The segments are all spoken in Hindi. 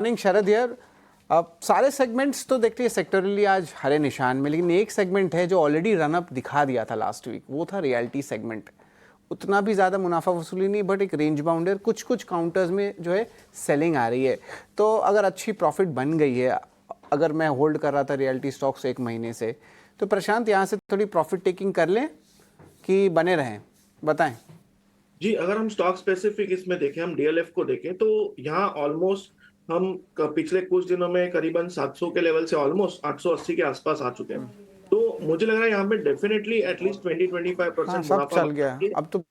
मॉर्निंग शरद यार। अब सारे सेगमेंट्स तो देखते हैं सेक्टरली आज हरे निशान में, लेकिन एक सेगमेंट है जो ऑलरेडी रन अप दिखा दिया था लास्ट वीक, वो था रियल्टी सेगमेंट। उतना भी ज़्यादा मुनाफा वसूली नहीं, बट एक रेंज बाउंडर कुछ कुछ काउंटर्स में जो है सेलिंग आ रही है। तो अगर अच्छी प्रॉफिट बन गई है, अगर मैं होल्ड कर रहा था रियल्टी स्टॉक्स एक महीने से, तो प्रशांत यहाँ से थोड़ी प्रॉफिट टेकिंग कर लें कि बने रहें, बताएं। जी, अगर हम स्टॉक स्पेसिफिक इसमें देखें, हम डीएलएफ को देखें तो यहाँ ऑलमोस्ट हम पिछले कुछ दिनों में करीबन 700 के लेवल से ऑलमोस्ट 880 के आसपास आ चुके हैं। तो मुझे लग रहा है यहाँ पे डेफिनेटली एटलीस्ट 20-25% हाँ, सब मुनाफा चल बनना गया चाहिए। अब तो।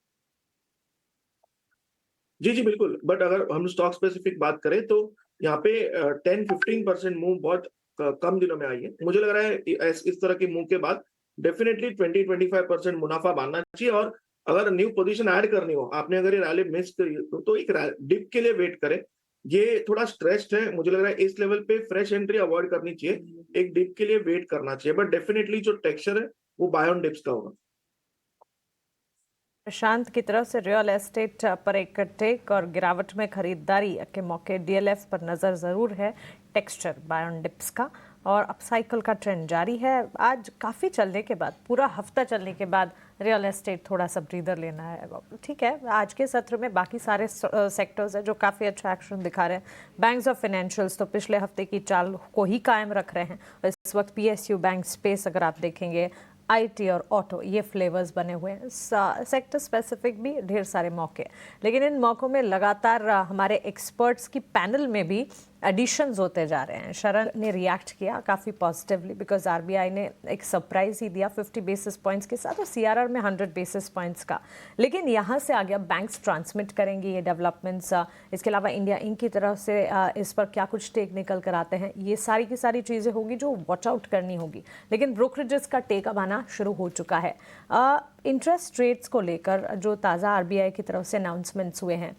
जी जी बिल्कुल, बट अगर हम स्टॉक स्पेसिफिक बात करें तो यहाँ पे 10-15% मूव बहुत कम दिनों में आई है। मुझे लग रहा है इस तरह के मूव के बाद डेफिनेटली 20-25% मुनाफा मानना चाहिए। और अगर न्यू पोजीशन ऐड करनी हो, आपने अगर ये रैली मिस करी तो एक डिप के लिए वेट करें। ये थोड़ा स्ट्रेस्ड है, मुझे लग रहा है इस लेवल पे फ्रेश एंट्री अवॉइड करनी चाहिए, एक डिप के लिए वेट करना चाहिए। बट डेफिनेटली जो टेक्सचर है वो बाय ऑन डिप्स का होगा। प्रशांत की तरफ से रियल एस्टेट पर एक टेक और गिरावट में खरीदारी के मौके डीएलएफ पर नज़र ज़रूर है। टेक्सचर बाय ऑन डिप्स का और अपसाइकिल का ट्रेंड जारी है। आज काफ़ी चलने के बाद, पूरा हफ्ता चलने के बाद रियल एस्टेट थोड़ा सा ब्रीदर लेना है। ठीक है, आज के सत्र में बाकी सारे सेक्टर्स हैं जो काफ़ी अच्छा एक्शन दिखा रहे हैं। बैंक्स और फाइनेंशियल्स तो पिछले हफ्ते की चाल को ही कायम रख रहे हैं। इस वक्त पीएसयू बैंक स्पेस अगर आप देखेंगे, आईटी और ऑटो, ये फ्लेवर्स बने हुए हैं। सेक्टर स्पेसिफिक भी ढेर सारे मौके, लेकिन इन मौकों में लगातार हमारे एक्सपर्ट्स की पैनल में भी एडिशंस होते जा रहे हैं। शरण ने रिएक्ट किया काफ़ी पॉजिटिवली, बिकॉज आरबीआई ने एक सरप्राइज ही दिया 50 बेसिस पॉइंट्स के साथ और सीआरआर में 100 बेसिस पॉइंट्स का। लेकिन यहाँ से आगे अब बैंक्स ट्रांसमिट करेंगे ये डेवलपमेंट्स। इसके अलावा इंडिया इंक की तरफ से इस पर क्या कुछ टेक निकल कर आते हैं, ये सारी की सारी चीज़ें होगी जो वॉच आउट करनी होगी। लेकिन ब्रोकरेजेस का टेक अब आना शुरू हो चुका है। इंटरेस्ट रेट्स को लेकर जो ताज़ा आरबीआई की तरफ से अनाउंसमेंट्स हुए हैं,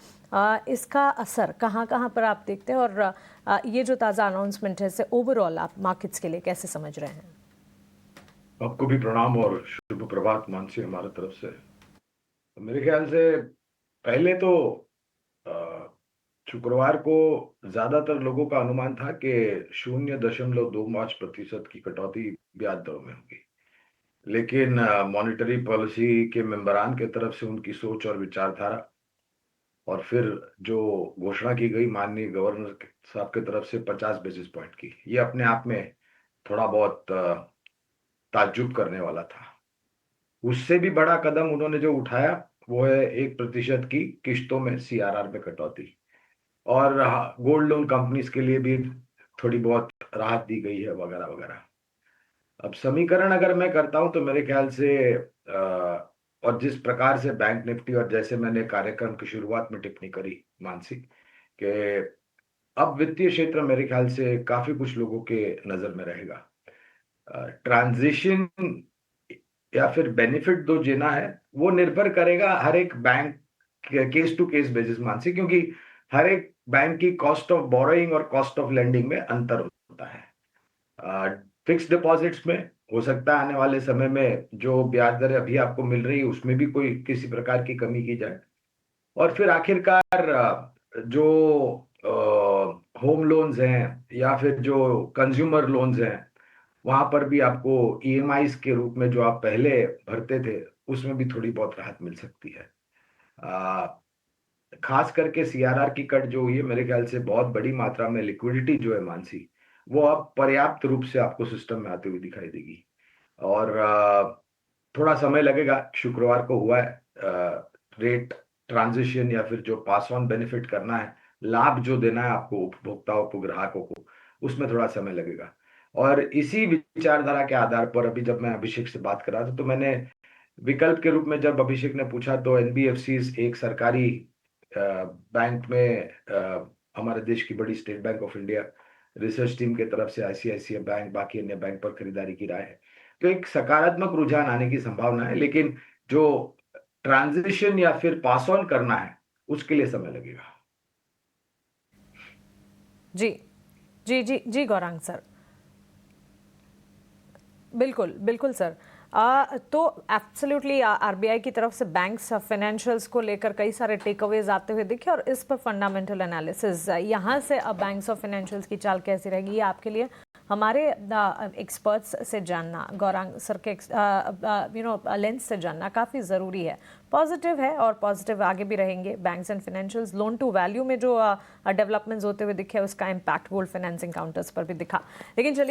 इसका असर कहाँ कहाँ पर आप देखते हैं, और ये जो ताज़ा अनाउंसमेंट है इसे ओवरऑल आप मार्केट्स के लिए कैसे समझ रहे हैं? आपको भी प्रणाम और शुभ प्रभात मानसी हमारे तरफ से। मेरे ख्याल से पहले तो शुक्रवार को ज्यादातर लोगों का अनुमान था कि 0.25% की कटौती ब्याज दरों में होगी। लेकिन मॉनेटरी पॉलिसी के मेंबरान के तरफ से उनकी सोच और विचारधारा, और फिर जो घोषणा की गई माननीय गवर्नर साहब की तरफ से 50 बेसिस पॉइंट की, ये अपने आप में थोड़ा बहुत ताज्जुब करने वाला था। उससे भी बड़ा कदम उन्होंने जो उठाया वो है 1% की किश्तों में सीआरआर में कटौती, और गोल्ड लोन कंपनीज के लिए भी थोड़ी बहुत राहत दी गई है वगैरह वगैरह। अब समीकरण अगर मैं करता हूं तो मेरे ख्याल से और जिस प्रकार से बैंक निफ्टी, और जैसे मैंने कार्यक्रम की शुरुआत में टिप्पणी करी मानसी, कि अब वित्तीय क्षेत्र मेरे ख्याल से काफी कुछ लोगों के नजर में रहेगा। ट्रांजिशन या फिर बेनिफिट दो जीना है, वो निर्भर करेगा हर एक bank case to case basis Mansi, क्योंकि हर एक बैंक की कॉस्ट ऑफ बोरोइंग और कॉस्ट ऑफ लेंडिंग में अंतर होता है। फिक्स डिपॉजिट्स में हो सकता है आने वाले समय में जो ब्याज दर अभी आपको मिल रही है उसमें भी कोई किसी प्रकार की कमी की जाए। और फिर आखिरकार जो होम लोन्स हैं या फिर जो कंज्यूमर लोन्स हैं, वहां पर भी आपको ईएमआईज के रूप में जो आप पहले भरते थे उसमें भी थोड़ी बहुत राहत मिल सकती है। आ, खास करके सीआरआर की कट जो हुई है, मेरे ख्याल से बहुत बड़ी मात्रा में लिक्विडिटी जो है मानसी, वो अब पर्याप्त रूप से आपको सिस्टम में आते हुए दिखाई देगी। और थोड़ा समय लगेगा। शुक्रवार को हुआ है रेट ट्रांजिशन, या फिर जो पास ऑन बेनिफिट करना है, लाभ जो देना है आपको उपभोक्ताओं को, ग्राहकों को, उसमें थोड़ा समय लगेगा। और इसी विचारधारा के आधार पर अभी जब मैं अभिषेक से बात कर रहा था तो मैंने विकल्प के रूप में, जब अभिषेक ने पूछा, तो एनबीएफसी एक सरकारी बैंक में हमारे देश की बड़ी state bank of India research team के तरफ से आईसीआईसीआई बैंक, बाकी अन्य बैंक पर खरीदारी की राय है। तो एक सकारात्मक रुझान आने की संभावना है, लेकिन जो ट्रांजिशन या फिर पास ऑन करना है उसके लिए समय लगेगा। जी जी जी जी गौरांग सर, बिल्कुल बिल्कुल सर। तो एब्सोल्युटली आरबीआई की तरफ से बैंक्स फाइनेंशियल्स को लेकर कई सारे टेक अवेज आते हुए दिखे और इस पर फंडामेंटल एनालिसिस यहाँ से अब बैंक्स और फाइनेंशियल्स की चाल कैसी रहेगी ये आपके लिए हमारे एक्सपर्ट्स से जानना, गौरांग सर के लेंस से जानना काफ़ी ज़रूरी है। पॉजिटिव है और पॉजिटिव आगे भी रहेंगे। Banks and financials loan to value में जो डेवलपमेंट्स होते हुए दिखे उसका इम्पैक्ट गोल्ड फाइनेंसिंग काउंटर्स पर भी दिखा। लेकिन चलिए